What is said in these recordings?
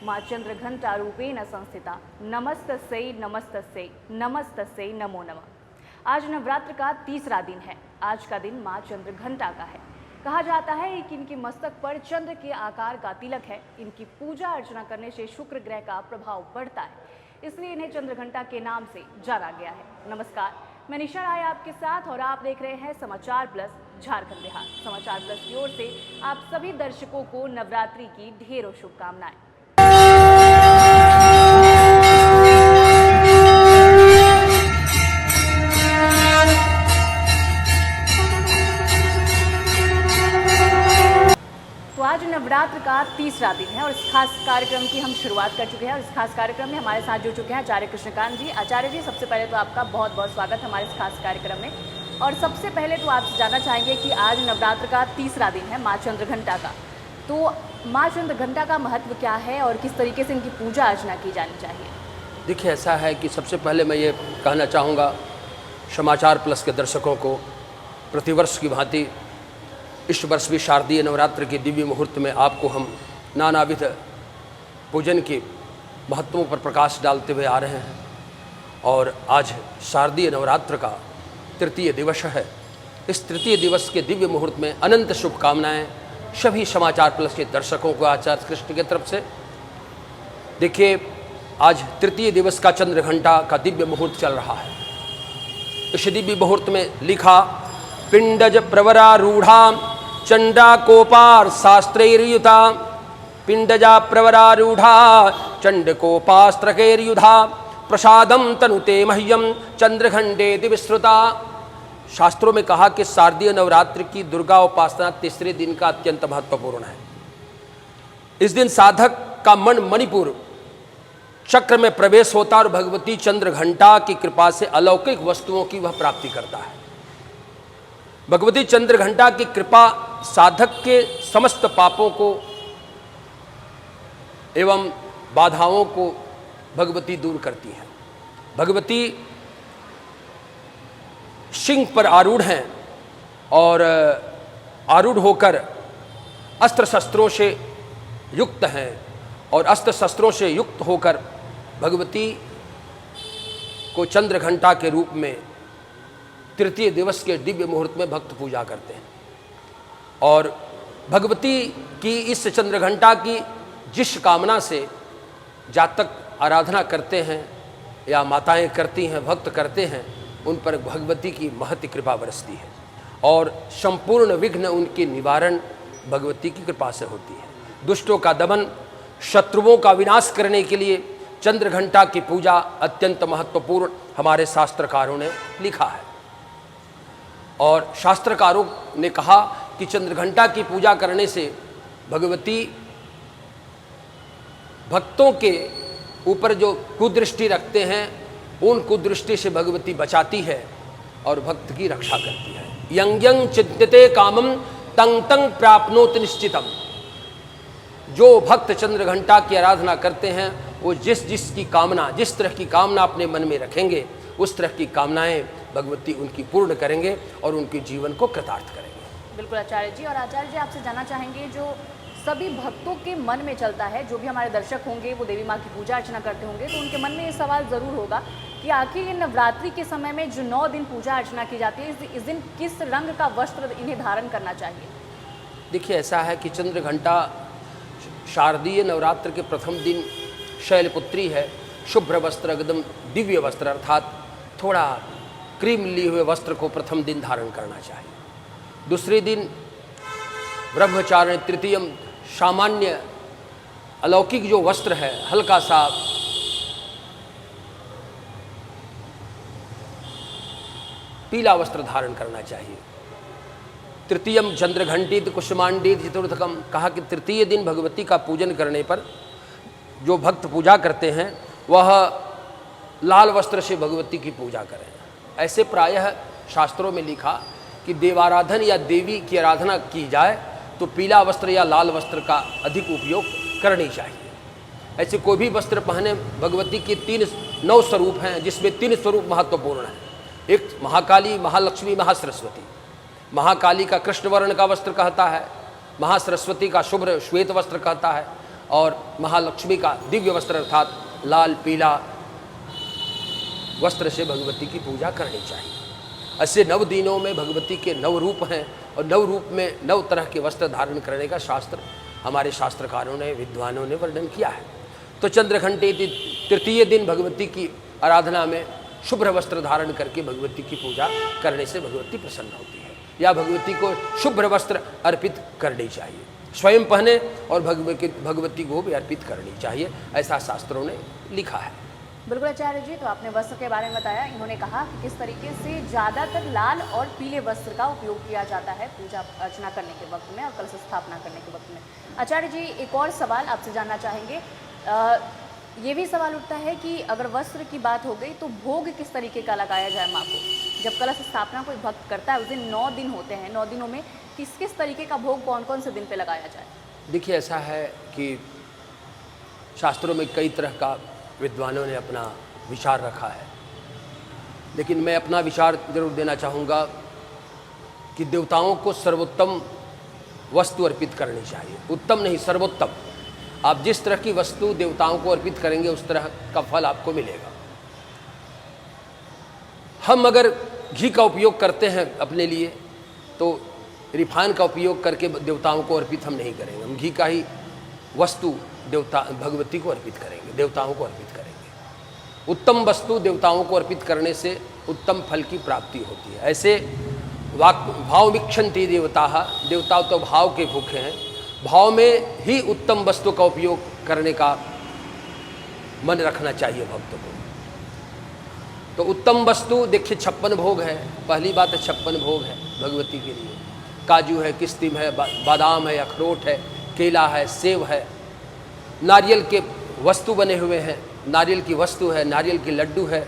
माँ चंद्रघंटा रूपेण संस्थिता नमस्तस्यै नमस्तस्यै नमस्तस्यै नमो नमः। आज नवरात्र का तीसरा दिन है। आज का दिन माँ चंद्रघंटा का है। कहा जाता है कि इनके मस्तक पर चंद्र के आकार का तिलक है। इनकी पूजा अर्चना करने से शुक्र ग्रह का प्रभाव बढ़ता है, इसलिए इन्हें चंद्रघंटा के नाम से जाना गया है। नमस्कार, मैं निशा राय आपके साथ और आप देख रहे हैं समाचार प्लस झारखंड बिहार। समाचार प्लस की ओर से आप सभी दर्शकों को नवरात्रि की ढेरों शुभकामनाएं। आज नवरात्र का तीसरा दिन है और इस खास कार्यक्रम की हम शुरुआत कर चुके हैं और इस खास कार्यक्रम में हमारे साथ जुड़ चुके हैं आचार्य कृष्णकांत जी। आचार्य जी, सबसे पहले तो आपका बहुत बहुत स्वागत हमारे इस खास कार्यक्रम में। और सबसे पहले तो आपसे जानना चाहेंगे कि आज नवरात्र का तीसरा दिन है माँ चंद्रघंटा का, तो माँ चंद्रघंटा का महत्व क्या है और किस तरीके से इनकी पूजा अर्चना की जानी चाहिए? देखिए, ऐसा है कि सबसे पहले मैं ये कहना चाहूँगा समाचार प्लस के दर्शकों को, प्रतिवर्ष की भांति इस वर्ष भी शारदीय नवरात्र के दिव्य मुहूर्त में आपको हम नानाविध पूजन के महत्वों पर प्रकाश डालते हुए आ रहे हैं। और आज शारदीय नवरात्र का तृतीय दिवस है। इस तृतीय दिवस के दिव्य मुहूर्त में अनंत शुभकामनाएं सभी समाचार प्लस के दर्शकों को आचार्य कृष्ण की तरफ से। देखिए, आज तृतीय दिवस का चंद्रघंटा का दिव्य मुहूर्त चल रहा है। इस दिव्य मुहूर्त में लिखा, पिंडज प्रवरारूढ़ा चंडा कोपार शास्त्रैर्युता, पिंडजा प्रवरारूढ़ा चंड कोपास्त्रकैर्युधा, प्रसादम तनुते मह्यम चंद्रघंटे दिविश्रुता। शास्त्रों में कहा कि शारदीय नवरात्र की दुर्गा उपासना तीसरे दिन का अत्यंत महत्वपूर्ण है। इस दिन साधक का मन मणिपुर चक्र में प्रवेश होता और भगवती चंद्रघंटा की कृपा से अलौकिक वस्तुओं की वह प्राप्ति करता है। भगवती चंद्रघंटा की कृपा साधक के समस्त पापों को एवं बाधाओं को भगवती दूर करती है। भगवती सिंह पर आरूढ़ हैं और आरूढ़ होकर अस्त्र शस्त्रों से युक्त हैं और अस्त्र शस्त्रों से युक्त होकर भगवती को चंद्रघंटा के रूप में तृतीय दिवस के दिव्य मुहूर्त में भक्त पूजा करते हैं। और भगवती की इस चंद्रघंटा की जिस कामना से जातक आराधना करते हैं या माताएं करती हैं, भक्त करते हैं, उन पर भगवती की महती कृपा बरसती है और संपूर्ण विघ्न उनके निवारण भगवती की कृपा से होती है। दुष्टों का दमन, शत्रुओं का विनाश करने के लिए चंद्रघंटा की पूजा अत्यंत महत्वपूर्ण हमारे शास्त्रकारों ने लिखा है। और शास्त्रकारों ने कहा कि चंद्रघंटा की पूजा करने से भगवती भक्तों के ऊपर जो कुदृष्टि रखते हैं उन कुदृष्टि से भगवती बचाती है और भक्त की रक्षा करती है। यंग यंग चिंत्यते कामम तंग तंग प्राप्नोति निश्चितम। जो भक्त चंद्रघंटा की आराधना करते हैं वो जिस तरह की कामना अपने मन में रखेंगे उस तरह की कामनाएं भगवती उनकी पूर्ण करेंगे और उनके जीवन को कृतार्थ करेंगे। बिल्कुल आचार्य जी। और आचार्य जी, आपसे जानना चाहेंगे, जो सभी भक्तों के मन में चलता है, जो भी हमारे दर्शक होंगे वो देवी माँ की पूजा अर्चना करते होंगे, तो उनके मन में ये सवाल ज़रूर होगा कि आखिर ये नवरात्रि के समय में जो 9 दिन पूजा अर्चना की जाती है, इस दिन किस रंग का वस्त्र इन्हें धारण करना चाहिए? देखिए, ऐसा है कि चंद्रघंटा शारदीय नवरात्र के प्रथम दिन शैलपुत्री है। शुभ्र वस्त्र, एकदम दिव्य वस्त्र अर्थात थोड़ा क्रीम लिए हुए वस्त्र को प्रथम दिन धारण करना चाहिए। दूसरे दिन ब्रह्मचारिणी, तृतीयम सामान्य अलौकिक जो वस्त्र है, हल्का सा पीला वस्त्र धारण करना चाहिए। तृतीयम चंद्रघंटित कुसुमांडित चतुर्थकम, कहा कि तृतीय दिन भगवती का पूजन करने पर जो भक्त पूजा करते हैं वह लाल वस्त्र से भगवती की पूजा करें। ऐसे प्रायः शास्त्रों में लिखा कि देवाराधन या देवी की आराधना की जाए तो पीला वस्त्र या लाल वस्त्र का अधिक उपयोग करनी चाहिए। ऐसे कोई भी वस्त्र पहने। भगवती के 9 स्वरूप हैं जिसमें 3 स्वरूप महत्वपूर्ण हैं। एक महाकाली, महालक्ष्मी, महासरस्वती। महाकाली का कृष्ण वर्ण का वस्त्र कहता है, महासरस्वती का शुभ्र श्वेत वस्त्र कहता है और महालक्ष्मी का दिव्य वस्त्र अर्थात लाल पीला वस्त्र से भगवती की पूजा करनी चाहिए। ऐसे 9 दिनों में भगवती के 9 रूप हैं और 9 रूप में 9 तरह के वस्त्र धारण करने का शास्त्र हमारे शास्त्रकारों ने, विद्वानों ने वर्णन किया है। तो चंद्रघंटे तृतीय दिन भगवती की आराधना में शुभ्र वस्त्र धारण करके भगवती की पूजा करने से भगवती प्रसन्न होती है, या भगवती को शुभ्र वस्त्र अर्पित करनी चाहिए, स्वयं पहने और भगवती को भी अर्पित करनी चाहिए, ऐसा शास्त्रों ने लिखा है। बिल्कुल आचार्य जी, तो आपने वस्त्र के बारे में बताया। इन्होंने कहा कि किस तरीके से ज़्यादातर लाल और पीले वस्त्र का उपयोग किया जाता है पूजा अर्चना करने के वक्त में और कलश स्थापना करने के वक्त में। आचार्य जी, एक और सवाल आपसे जानना चाहेंगे। ये भी सवाल उठता है कि अगर वस्त्र की बात हो गई तो भोग किस तरीके का लगाया जाए माँ को? जब कलश स्थापना कोई भक्त करता है उस दिन 9 दिन होते हैं, 9 दिनों में किस किस तरीके का भोग कौन कौन से दिन पे लगाया जाए? देखिए, ऐसा है कि शास्त्रों में कई तरह का विद्वानों ने अपना विचार रखा है, लेकिन मैं अपना विचार जरूर देना चाहूँगा कि देवताओं को सर्वोत्तम वस्तु अर्पित करनी चाहिए। उत्तम नहीं, सर्वोत्तम। आप जिस तरह की वस्तु देवताओं को अर्पित करेंगे उस तरह का फल आपको मिलेगा। हम अगर घी का उपयोग करते हैं अपने लिए तो रिफाइन का उपयोग करके देवताओं को अर्पित हम नहीं करेंगे। हम घी का ही वस्तु देवता भगवती को अर्पित करेंगे, देवताओं को अर्पित करेंगे। उत्तम वस्तु देवताओं को अर्पित करने से उत्तम फल की प्राप्ति होती है। ऐसे भाव विक्षंति देवता, देवता तो भाव के भूखे हैं, भाव में ही उत्तम वस्तु का उपयोग करने का मन रखना चाहिए भक्त को। तो उत्तम वस्तु देखिए 56 भोग है। पहली बात है 56 भोग है भगवती के लिए। काजू है, किस्तिम है, बादाम है, अखरोट है, केला है, सेब है, नारियल के वस्तु बने हुए हैं, नारियल की वस्तु है, नारियल की लड्डू है,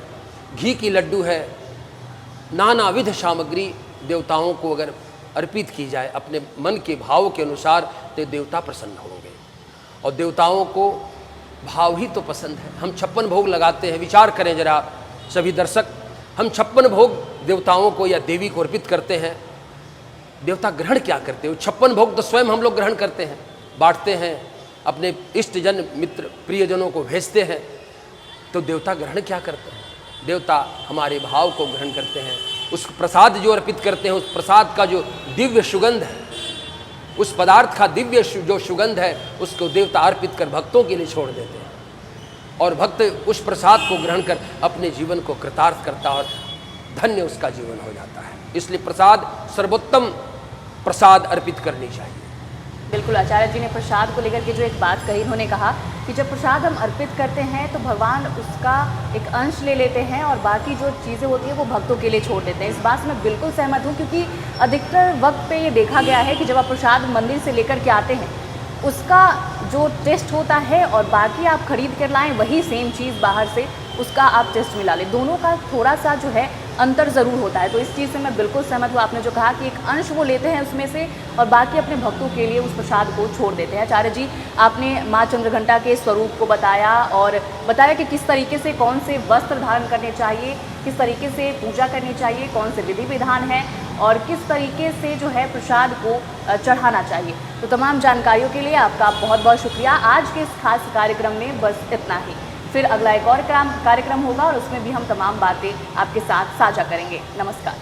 घी की लड्डू है, नानाविध सामग्री देवताओं को अगर अर्पित की जाए अपने मन के भाव के अनुसार तो देवता प्रसन्न होंगे। और देवताओं को भाव ही तो पसंद है। हम 56 भोग लगाते हैं, विचार करें जरा सभी दर्शक, हम 56 भोग देवताओं को या देवी को अर्पित करते हैं, देवता ग्रहण क्या करते हैं? 56 भोग तो स्वयं हम लोग ग्रहण करते हैं, बांटते हैं, अपने इष्टजन मित्र प्रियजनों को भेजते हैं, तो देवता ग्रहण क्या करते हैं? देवता हमारे भाव को ग्रहण करते हैं। उस प्रसाद जो अर्पित करते हैं, उस प्रसाद का जो दिव्य सुगंध है, उस पदार्थ का दिव्य जो सुगंध है, उसको देवता अर्पित कर भक्तों के लिए छोड़ देते हैं और भक्त उस प्रसाद को ग्रहण कर अपने जीवन को कृतार्थ करता और धन्य उसका जीवन हो जाता है। इसलिए प्रसाद सर्वोत्तम प्रसाद अर्पित करनी चाहिए। बिल्कुल, आचार्य जी ने प्रसाद को लेकर के जो एक बात कही, उन्होंने कहा कि जब प्रसाद हम अर्पित करते हैं तो भगवान उसका एक अंश ले लेते हैं और बाकी जो चीज़ें होती हैं वो भक्तों के लिए छोड़ देते हैं। इस बात से मैं बिल्कुल सहमत हूँ, क्योंकि अधिकतर वक्त पे ये देखा गया है कि जब आप प्रसाद मंदिर से लेकर के आते हैं उसका जो टेस्ट होता है और बाकी आप खरीद कर लाएं वही सेम चीज़ बाहर से उसका आप टेस्ट मिला लें, दोनों का थोड़ा सा जो है अंतर ज़रूर होता है। तो इस चीज़ से मैं बिल्कुल सहमत हूँ। आपने जो कहा कि एक अंश वो लेते हैं उसमें से और बाकी अपने भक्तों के लिए उस प्रसाद को छोड़ देते हैं। आचार्य जी, आपने माँ चंद्रघंटा के स्वरूप को बताया और बताया कि किस तरीके से कौन से वस्त्र धारण करने चाहिए, किस तरीके से पूजा करनी चाहिए, कौन से विधि विधान है और किस तरीके से जो है प्रसाद को चढ़ाना चाहिए। तो तमाम जानकारियों के लिए आपका बहुत बहुत शुक्रिया। आज के इस खास कार्यक्रम में बस इतना ही। फिर अगला एक और कार्यक्रम होगा और उसमें भी हम तमाम बातें आपके साथ साझा करेंगे। नमस्कार।